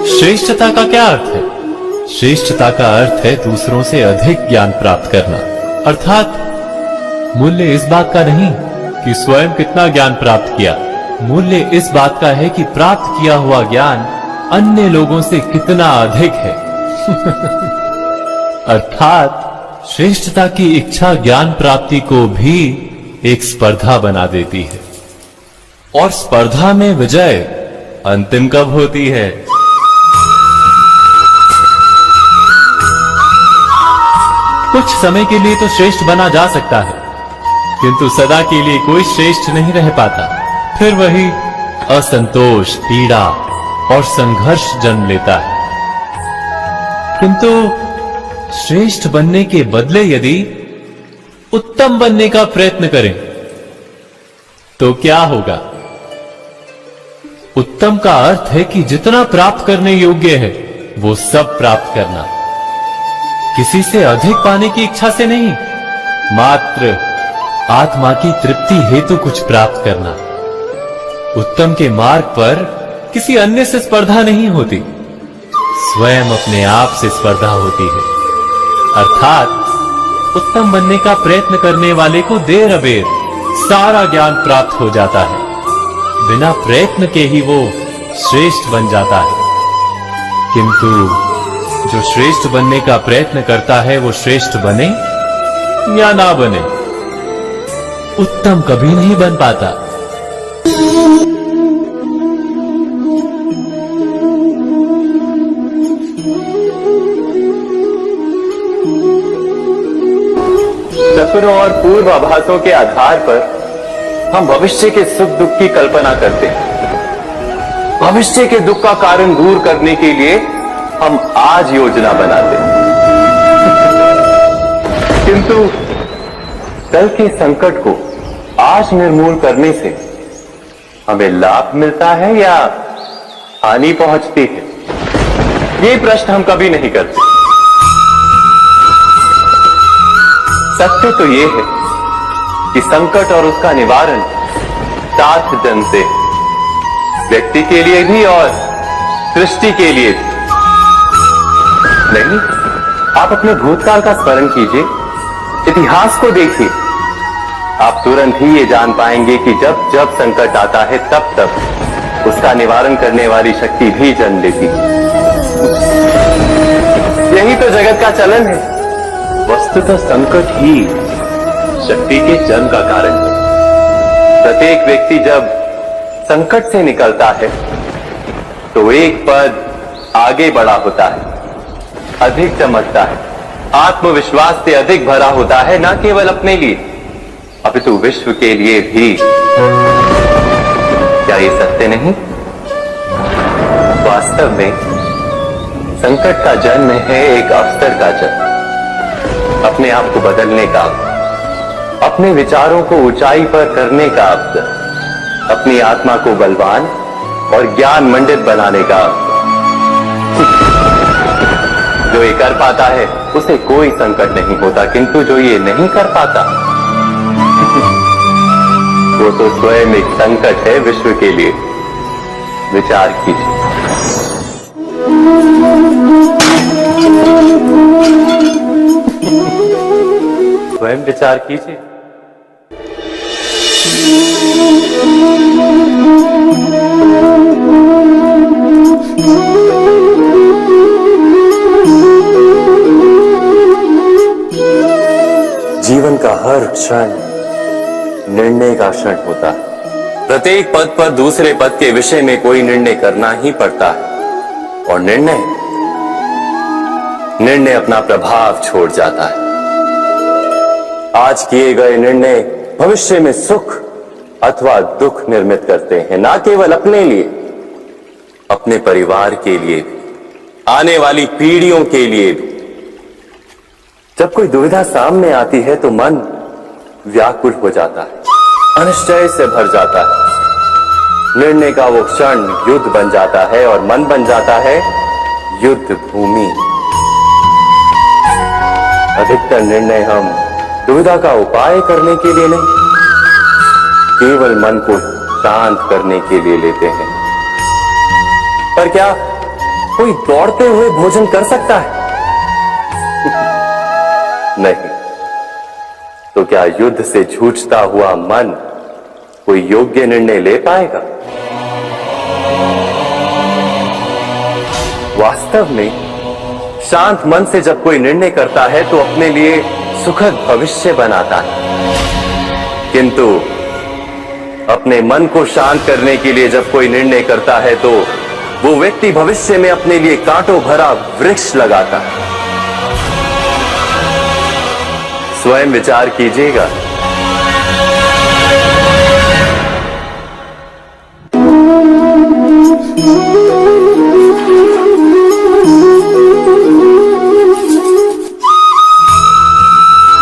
श्रेष्ठता का क्या अर्थ है? श्रेष्ठता का अर्थ है दूसरों से अधिक ज्ञान प्राप्त करना। अर्थात मूल्य इस बात का नहीं कि स्वयं कितना ज्ञान प्राप्त किया, मूल्य इस बात का है कि प्राप्त किया हुआ ज्ञान अन्य लोगों से कितना अधिक है। अर्थात श्रेष्ठता की इच्छा ज्ञान प्राप्ति को भी एक स्पर्धा बना देती है। और स्पर्धा में विजय अंतिम कब होती है? कुछ समय के लिए तो श्रेष्ठ बना जा सकता है, किंतु सदा के लिए कोई श्रेष्ठ नहीं रह पाता। फिर वही असंतोष, पीड़ा और संघर्ष जन्म लेता है। किंतु श्रेष्ठ बनने के बदले यदि उत्तम बनने का प्रयत्न करें तो क्या होगा? उत्तम का अर्थ है कि जितना प्राप्त करने योग्य है वो सब प्राप्त करना, किसी से अधिक पाने की इच्छा से नहीं, मात्र आत्मा की तृप्ति हेतु कुछ प्राप्त करना। उत्तम के मार्ग पर किसी अन्य से स्पर्धा नहीं होती, स्वयं अपने आप से स्पर्धा होती है। अर्थात उत्तम बनने का प्रयत्न करने वाले को देर अबेर सारा ज्ञान प्राप्त हो जाता है, बिना प्रयत्न के ही वो श्रेष्ठ बन जाता है। किंतु जो श्रेष्ठ बनने का प्रयत्न करता है वो श्रेष्ठ बने या ना बने, उत्तम कभी नहीं बन पाता। सपनों और पूर्वाभासों के आधार पर हम भविष्य के सुख दुख की कल्पना करते हैं। भविष्य के दुख का कारण दूर करने के लिए हम आज योजना बनाते हैं। किंतु कल के संकट को आज निर्मूल करने से हमें लाभ मिलता है या हानि पहुंचती है, ये प्रश्न हम कभी नहीं करते। सत्य तो ये है कि संकट और उसका निवारण साथ जन से, व्यक्ति के लिए भी और सृष्टि के लिए भी। नहीं, आप अपने भूतकाल का स्मरण कीजिए, इतिहास को देखिए, आप तुरंत ही ये जान पाएंगे कि जब जब संकट आता है तब तब उसका निवारण करने वाली शक्ति भी जन्म लेती है। यही तो जगत का चलन है। वस्तुतः संकट ही शक्ति के जन्म का कारण है। प्रत्येक व्यक्ति जब संकट से निकलता है तो एक पद आगे बढ़ा होता है, अधिक चमकता है, आत्मविश्वास से अधिक भरा होता है, न केवल अपने लिए अपितु विश्व के लिए भी। क्या ये सत्य नहीं? वास्तव में संकट का जन्म है एक अवसर का जन्म, अपने आप को बदलने का, अपने विचारों को ऊंचाई पर करने का अवसर, अपनी आत्मा को बलवान और ज्ञान मंडित बनाने का अवसर। जो ये कर पाता है उसे कोई संकट नहीं होता, किंतु जो ये नहीं कर पाता वो तो स्वयं एक संकट है विश्व के लिए। विचार कीजिए। स्वयं विचार कीजिए। जीवन का हर क्षण निर्णय का क्षण होता है। प्रत्येक पद पर दूसरे पद के विषय में कोई निर्णय करना ही पड़ता है, और निर्णय अपना प्रभाव छोड़ जाता है। आज किए गए निर्णय भविष्य में सुख अथवा दुख निर्मित करते हैं, ना केवल अपने लिए, अपने परिवार के लिए भी, आने वाली पीढ़ियों के लिए भी। जब कोई दुविधा सामने आती है तो मन व्याकुल हो जाता है, अनिश्चय से भर जाता है। निर्णय का वो क्षण युद्ध बन जाता है और मन बन जाता है युद्ध भूमि। अधिकतर निर्णय हम दुविधा का उपाय करने के लिए नहीं, केवल मन को शांत करने के लिए लेते हैं। पर क्या कोई दौड़ते हुए भोजन कर सकता है? नहीं। तो क्या युद्ध से जूझता हुआ मन कोई योग्य निर्णय ले पाएगा? वास्तव में शांत मन से जब कोई निर्णय करता है तो अपने लिए सुखद भविष्य बनाता है, किंतु अपने मन को शांत करने के लिए जब कोई निर्णय करता है तो वो व्यक्ति भविष्य में अपने लिए कांटों भरा वृक्ष लगाता है। स्वयं विचार कीजिएगा।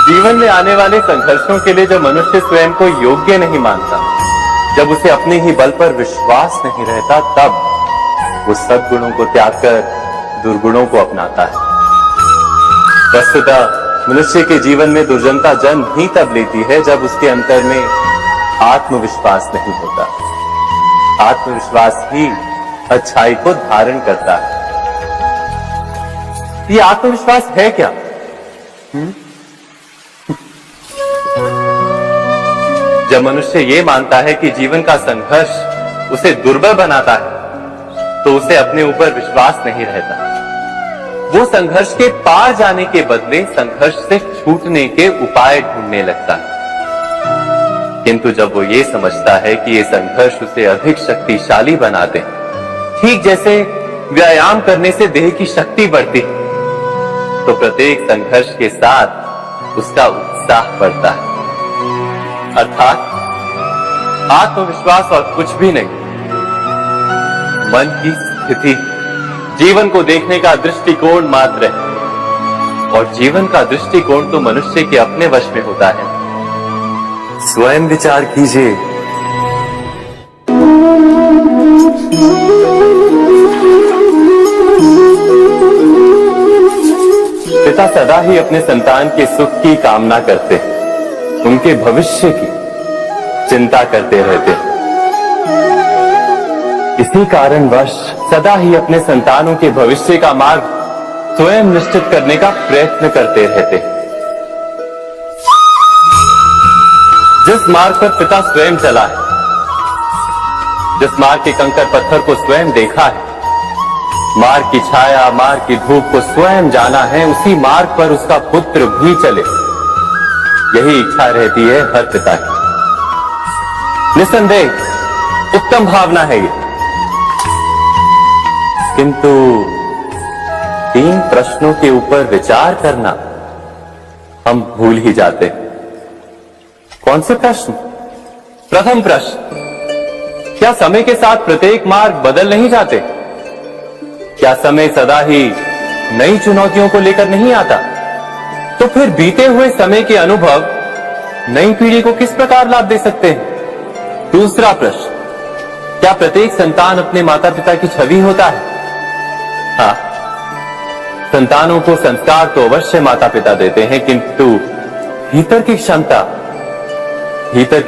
जीवन में आने वाले संघर्षों के लिए जब मनुष्य स्वयं को योग्य नहीं मानता, जब उसे अपने ही बल पर विश्वास नहीं रहता, तब वो सद्गुणों को त्याग कर दुर्गुणों को अपनाता है। वस्तुतः मनुष्य के जीवन में दुर्जनता जन्म ही तब लेती है जब उसके अंतर में आत्मविश्वास नहीं होता। आत्मविश्वास ही अच्छाई को धारण करता है। ये आत्मविश्वास है क्या? जब मनुष्य ये मानता है कि जीवन का संघर्ष उसे दुर्बल बनाता है, तो उसे अपने ऊपर विश्वास नहीं रहता। वो संघर्ष के पार जाने के बदले संघर्ष से छूटने के उपाय ढूंढने लगता है। किंतु जब वो ये समझता है कि ये संघर्ष उसे अधिक शक्तिशाली बनाते हैं, ठीक जैसे व्यायाम करने से देह की शक्ति बढ़ती है, तो प्रत्येक संघर्ष के साथ उसका उत्साह बढ़ता है। अर्थात आत्मविश्वास और कुछ भी नहीं, मन की स्थिति जीवन को देखने का दृष्टिकोण मात्र है, और जीवन का दृष्टिकोण तो मनुष्य के अपने वश में होता है। स्वयं विचार कीजिए। पिता सदा ही अपने संतान के सुख की कामना करते हैं, उनके भविष्य की चिंता करते रहते हैं। इसी कारणवश सदा ही अपने संतानों के भविष्य का मार्ग स्वयं निश्चित करने का प्रयत्न करते रहते हैं। जिस मार्ग पर पिता स्वयं चला है, जिस मार्ग के कंकर पत्थर को स्वयं देखा है, मार्ग की छाया, मार्ग की धूप को स्वयं जाना है, उसी मार्ग पर उसका पुत्र भी चले, यही इच्छा रहती है हर पिता की। निस्संदेह उत्तम भावना है ये, किंतु 3 प्रश्नों के ऊपर विचार करना हम भूल ही जाते हैं। कौन से प्रश्न? प्रथम प्रश्न, क्या समय के साथ प्रत्येक मार्ग बदल नहीं जाते? क्या समय सदा ही नई चुनौतियों को लेकर नहीं आता? तो फिर बीते हुए समय के अनुभव नई पीढ़ी को किस प्रकार लाभ दे सकते हैं? दूसरा प्रश्न, क्या प्रत्येक संतान अपने माता पिता की छवि होता है? हाँ, संतानों को संस्कार तो अवश्य माता पिता देते हैं, किंतु भीतर की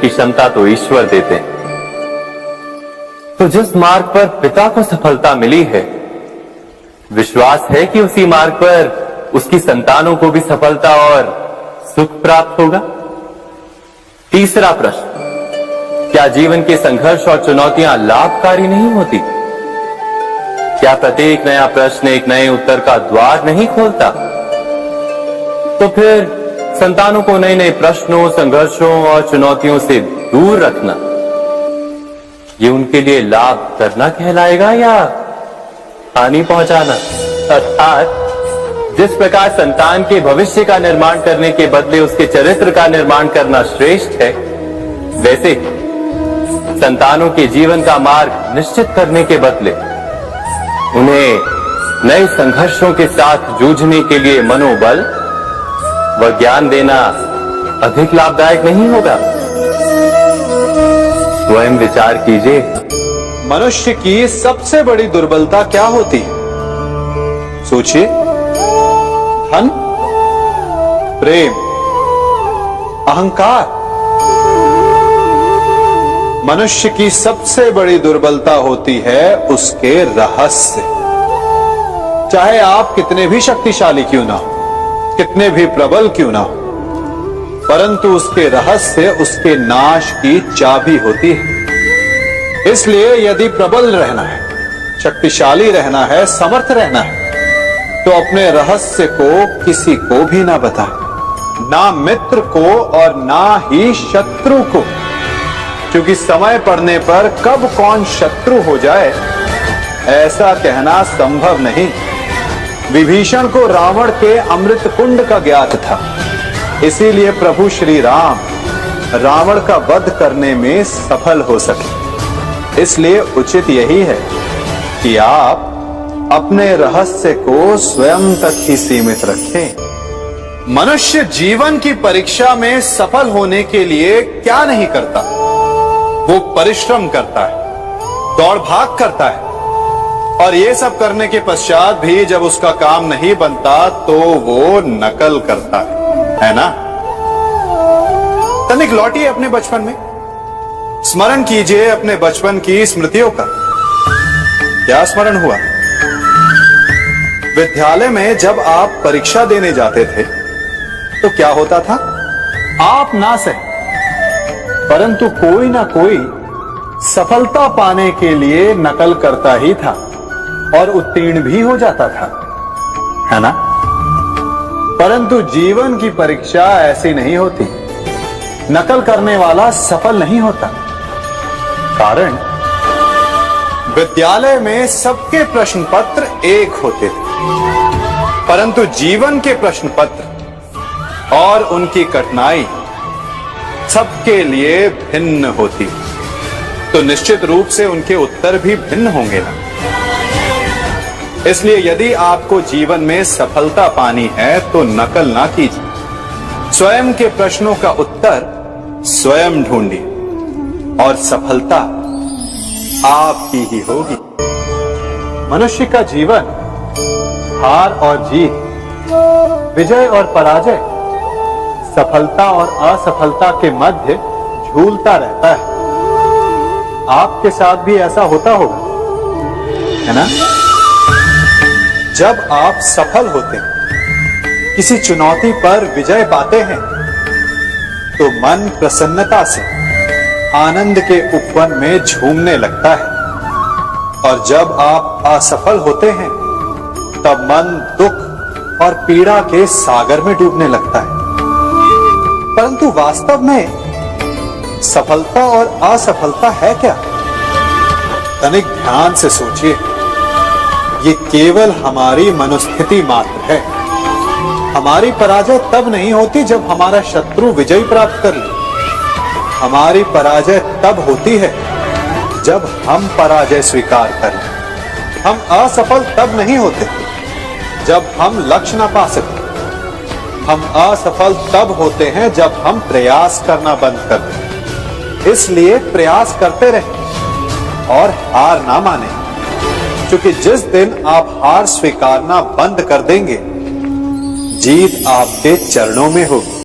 क्षमता तो ईश्वर देते हैं। तो जिस मार्ग पर पिता को सफलता मिली है, विश्वास है कि उसी मार्ग पर उसकी संतानों को भी सफलता और सुख प्राप्त होगा। तीसरा प्रश्न, क्या जीवन के संघर्ष और चुनौतियां लाभकारी नहीं होती? क्या प्रत्येक नया प्रश्न एक नए उत्तर का द्वार नहीं खोलता? तो फिर संतानों को नए नए प्रश्नों, संघर्षों और चुनौतियों से दूर रखना, ये उनके लिए लाभ करना कहलाएगा या हानि पहुंचाना? अर्थात जिस प्रकार संतान के भविष्य का निर्माण करने के बदले उसके चरित्र का निर्माण करना श्रेष्ठ है, वैसे संतानों के जीवन का मार्ग निश्चित करने के बदले उन्हें नए संघर्षों के साथ जूझने के लिए मनोबल व ज्ञान देना अधिक लाभदायक नहीं होगा? स्वयं विचार कीजिए। मनुष्य की सबसे बड़ी दुर्बलता क्या होती है? सोचिए। धन, प्रेम, अहंकार। मनुष्य की सबसे बड़ी दुर्बलता होती है उसके रहस्य। चाहे आप कितने भी शक्तिशाली क्यों ना हो, कितने भी प्रबल क्यों ना हो, परंतु उसके रहस्य उसके नाश की चाबी होती है। इसलिए यदि प्रबल रहना है, शक्तिशाली रहना है, समर्थ रहना है, तो अपने रहस्य को किसी को भी ना बताए, ना मित्र को और ना ही शत्रु को, क्योंकि समय पड़ने पर कब कौन शत्रु हो जाए ऐसा कहना संभव नहीं। विभीषण को रावण के अमृत कुंड का ज्ञात था, इसीलिए प्रभु श्री राम रावण का वध करने में सफल हो सके। इसलिए उचित यही है कि आप अपने रहस्य को स्वयं तक ही सीमित रखें। मनुष्य जीवन की परीक्षा में सफल होने के लिए क्या नहीं करता? वो परिश्रम करता है, दौड़ भाग करता है, और ये सब करने के पश्चात भी जब उसका काम नहीं बनता तो वो नकल करता है ना? तनिक लौटिए अपने बचपन में, स्मरण कीजिए अपने बचपन की स्मृतियों का। क्या स्मरण हुआ? विद्यालय में जब आप परीक्षा देने जाते थे तो क्या होता था? आप ना सही, परंतु कोई ना कोई सफलता पाने के लिए नकल करता ही था और उत्तीर्ण भी हो जाता था, है ना? परंतु जीवन की परीक्षा ऐसी नहीं होती। नकल करने वाला सफल नहीं होता। कारण विद्यालय में सबके प्रश्न पत्र एक होते थे, परंतु जीवन के प्रश्न पत्र और उनकी कठिनाई सबके लिए भिन्न होती, तो निश्चित रूप से उनके उत्तर भी भिन्न होंगे ना। इसलिए यदि आपको जीवन में सफलता पानी है तो नकल ना कीजिए, स्वयं के प्रश्नों का उत्तर स्वयं ढूंढिए और सफलता आपकी ही होगी। मनुष्य का जीवन हार और जीत, विजय और पराजय, सफलता और असफलता के मध्य झूलता रहता है। आपके साथ भी ऐसा होता होगा, है ना? जब आप सफल होते हैं, किसी चुनौती पर विजय पाते हैं, तो मन प्रसन्नता से आनंद के उपवन में झूमने लगता है, और जब आप असफल होते हैं तब मन दुख और पीड़ा के सागर में डूबने लगता है। परंतु वास्तव में सफलता और असफलता है क्या? तनिक ध्यान से सोचिए। ये केवल हमारी मनोस्थिति मात्र है। हमारी पराजय तब नहीं होती जब हमारा शत्रु विजय प्राप्त कर ले। हमारी पराजय तब होती है जब हम पराजय स्वीकार करें। हम असफल तब नहीं होते जब हम लक्ष्य न पा सके। हम असफल तब होते हैं जब हम प्रयास करना बंद कर दें। इसलिए प्रयास करते रहें और हार ना माने, क्योंकि जिस दिन आप हार स्वीकारना बंद कर देंगे, जीत आपके चरणों में होगी।